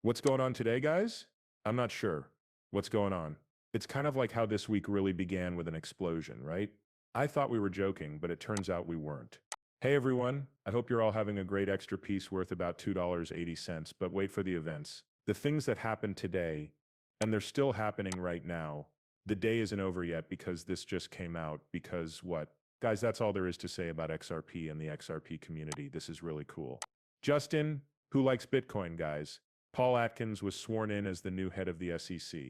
What's going on today, guys? I'm not sure. What's going on? It's kind of like how this week really began with an explosion, right? I thought we were joking, but it turns out we weren't. Hey everyone, I hope you're all having a great extra piece worth about $2.80, but wait for the events. The things that happened today, and they're still happening right now. The day isn't over yet because this just came out because what? Guys, that's all there is to say about XRP and the XRP community. This is really cool. Justin, who likes Bitcoin, guys? Paul Atkins was sworn in as the new head of the SEC.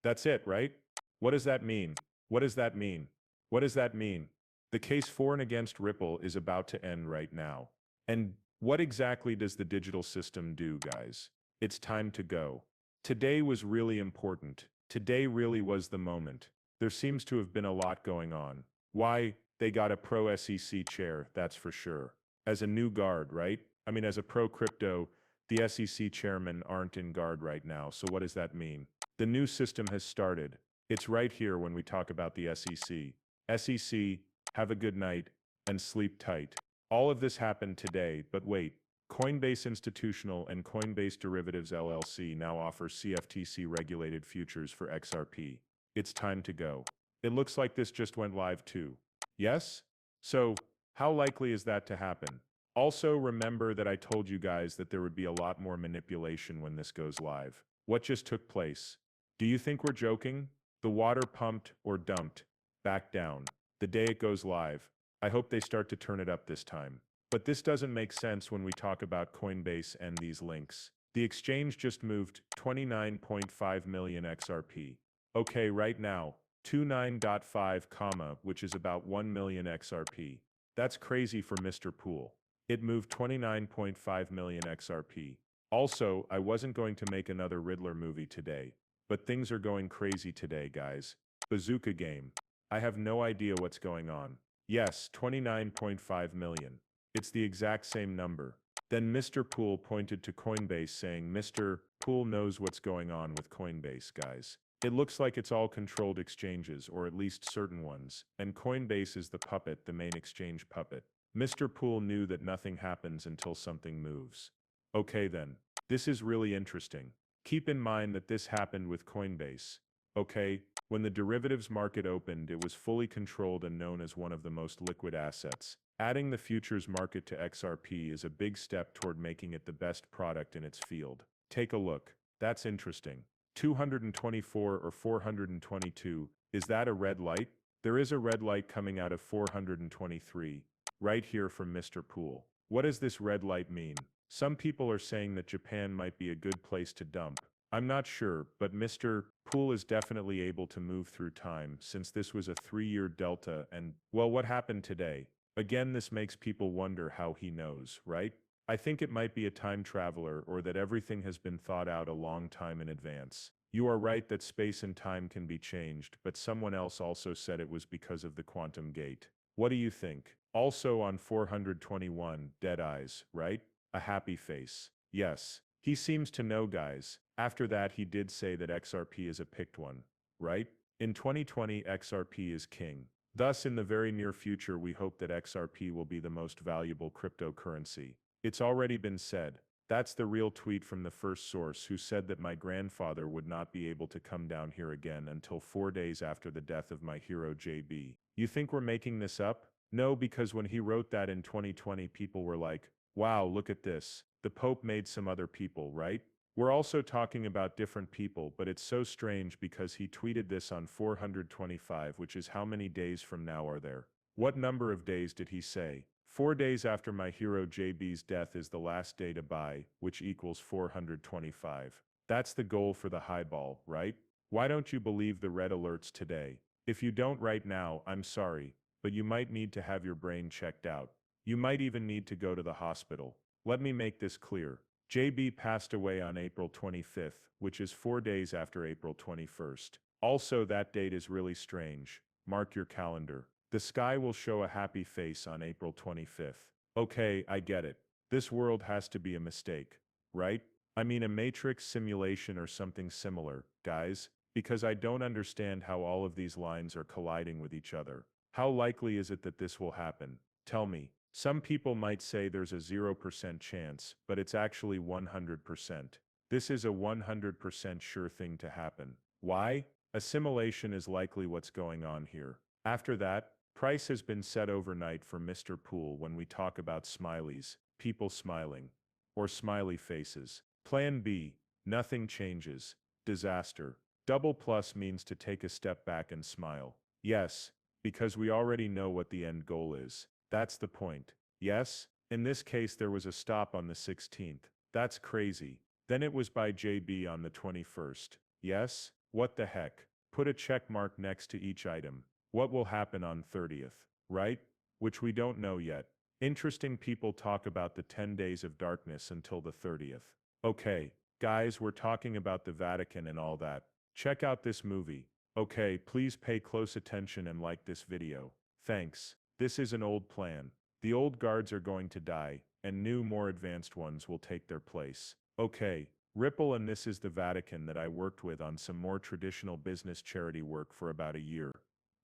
That's it, right? What does that mean? What does that mean? What does that mean? The case for and against Ripple is about to end right now. And what exactly does the digital system do, guys? It's time to go. Today was really important. Today really was the moment. There seems to have been a lot going on. Why? They got a pro SEC chair, that's for sure. As a new guard, right? I mean, as a pro crypto, the SEC chairmen aren't in guard right now, so what does that mean? The new system has started. It's right here when we talk about the SEC. SEC, have a good night, and sleep tight. All of this happened today, but wait. Coinbase Institutional and Coinbase Derivatives LLC now offer CFTC-regulated futures for XRP. It's time to go. It looks like this just went live too. Yes? So, how likely is that to happen? Also, remember that I told you guys that there would be a lot more manipulation when this goes live. What just took place? Do you think we're joking? The water pumped or dumped, back down, the day it goes live. I hope they start to turn it up this time. But this doesn't make sense when we talk about Coinbase and these links. The exchange just moved 29.5 million XRP. Okay, right now, 29.5, which is about 1 million XRP. That's crazy for Mr. Pool. It moved 29.5 million XRP. Also, I wasn't going to make another Riddler movie today, but things are going crazy today, guys. Bazooka game. I have no idea what's going on. Yes, 29.5 million. It's the exact same number. Then Mr. Pool pointed to Coinbase saying, Mr. Pool knows what's going on with Coinbase, guys. It looks like it's all controlled exchanges, or at least certain ones, and Coinbase is the puppet, the main exchange puppet. Mr. Pool knew that nothing happens until something moves. Okay then. This is really interesting. Keep in mind that this happened with Coinbase. Okay, when the derivatives market opened, it was fully controlled and known as one of the most liquid assets. Adding the futures market to XRP is a big step toward making it the best product in its field. Take a look. That's interesting. 224 or 422, is that a red light? There is a red light coming out of 423, right here from Mr. Pool. What does this red light mean? Some people are saying that Japan might be a good place to dump. I'm not sure, but Mr. Pool is definitely able to move through time since this was a 3-year delta and, well, what happened today? Again, this makes people wonder how he knows, right? I think it might be a time traveler or that everything has been thought out a long time in advance. You are right that space and time can be changed, but someone else also said it was because of the quantum gate. What do you think? Also on 421, dead eyes, right? A happy face. Yes. He seems to know, guys. After that, he did say that XRP is a picked one, right? In 2020, XRP is king. Thus, in the very near future, we hope that XRP will be the most valuable cryptocurrency. It's already been said. That's the real tweet from the first source who said that my grandfather would not be able to come down here again until 4 days after the death of my hero JB. You think we're making this up? No, because when he wrote that in 2020, people were like, wow, look at this. The Pope made some other people, right? We're also talking about different people, but it's so strange because he tweeted this on 425, which is how many days from now are there? What number of days did he say? 4 days after my hero JB's death is the last day to buy, which equals 425. That's the goal for the highball, right? Why don't you believe the red alerts today? If you don't right now, I'm sorry, but you might need to have your brain checked out. You might even need to go to the hospital. Let me make this clear. JB passed away on April 25th, which is 4 days after April 21st. Also, that date is really strange. Mark your calendar. The sky will show a happy face on April 25th. Okay, I get it. This world has to be a mistake, right? I mean a matrix simulation or something similar, guys, because I don't understand how all of these lines are colliding with each other. How likely is it that this will happen? Tell me. Some people might say there's a 0% chance, but it's actually 100%. This is a 100% sure thing to happen. Why? Assimilation is likely what's going on here. After that, price has been set overnight for Mr. Pool when we talk about smileys, people smiling, or smiley faces. Plan B, nothing changes. Disaster. Double plus means to take a step back and smile. Yes, because we already know what the end goal is. That's the point. Yes? In this case there was a stop on the 16th. That's crazy. Then it was by JB on the 21st. Yes? What the heck? Put a check mark next to each item. What will happen on 30th? Right? Which we don't know yet. Interesting people talk about the 10 days of darkness until the 30th. Okay, guys, we're talking about the Vatican and all that. Check out this movie. Okay, please pay close attention and like this video. Thanks. This is an old plan. The old guards are going to die, and new, more advanced ones will take their place. Okay, Ripple, and this is the Vatican that I worked with on some more traditional business charity work for about a year.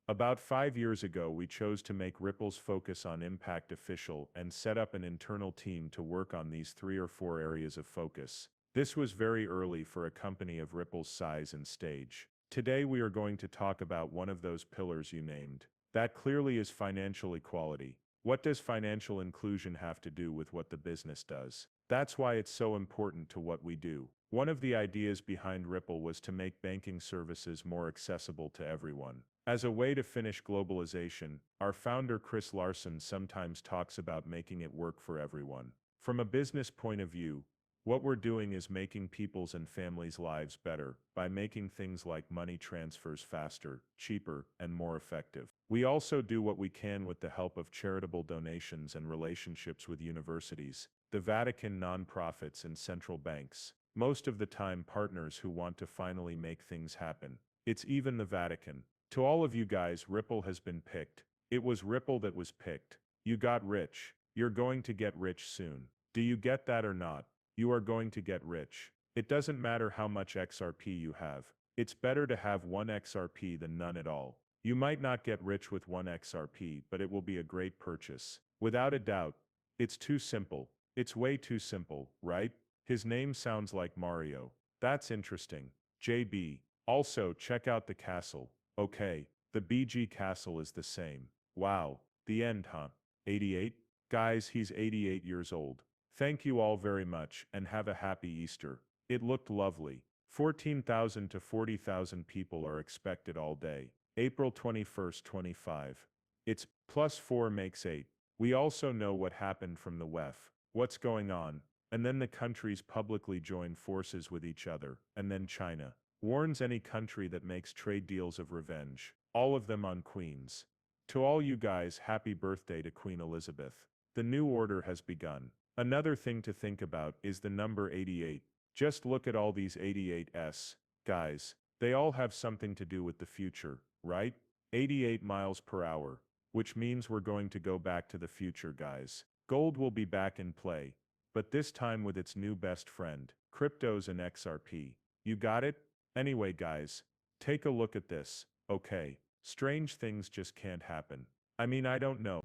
About 5 years ago, we chose to make Ripple's focus on impact official and set up an internal team to work on these 3 or 4 areas of focus. This was very early for a company of Ripple's size and stage. Today we are going to talk about one of those pillars you named. That clearly is financial equality. What does financial inclusion have to do with what the business does? That's why it's so important to what we do. One of the ideas behind Ripple was to make banking services more accessible to everyone. As a way to finish globalization, our founder Chris Larsson sometimes talks about making it work for everyone. From a business point of view, what we're doing is making people's and families' lives better by making things like money transfers faster, cheaper, and more effective. We also do what we can with the help of charitable donations and relationships with universities, the Vatican, nonprofits, and central banks. Most of the time, partners who want to finally make things happen. It's even the Vatican. To all of you guys, Ripple has been picked. It was Ripple that was picked. You got rich. You're going to get rich soon. Do you get that or not? You are going to get rich. It doesn't matter how much XRP you have. It's better to have 1 XRP than none at all. You might not get rich with 1 XRP, but it will be a great purchase. Without a doubt. It's too simple. It's way too simple, right? His name sounds like Mario. That's interesting. JB. Also, check out the castle. Okay, the BG castle is the same. Wow. The end, huh? 88? Guys, he's 88 years old. Thank you all very much, and have a happy Easter. It looked lovely. 14,000 to 40,000 people are expected all day. April 21st, 25. It's +4 makes 8. We also know what happened from the WEF. What's going on? And then the countries publicly join forces with each other, and then China warns any country that makes trade deals of revenge. All of them on Queens. To all you guys, happy birthday to Queen Elizabeth. The new order has begun. Another thing to think about is the number 88. Just look at all these 88s, guys. They all have something to do with the future, right? 88 miles per hour, which means we're going to go back to the future, guys. Gold will be back in play, but this time with its new best friend, cryptos and XRP. You got it? Anyway, guys, take a look at this. Okay, strange things just can't happen. I mean, I don't know.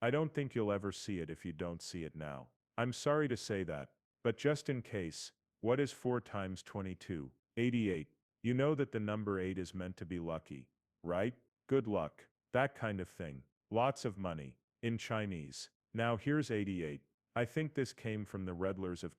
I don't think you'll ever see it if you don't see it now. I'm sorry to say that, but just in case, what is 4 times 22? 88. You know that the number 8 is meant to be lucky, right? Good luck. That kind of thing. Lots of money. In Chinese. Now here's 88. I think this came from the Redlers of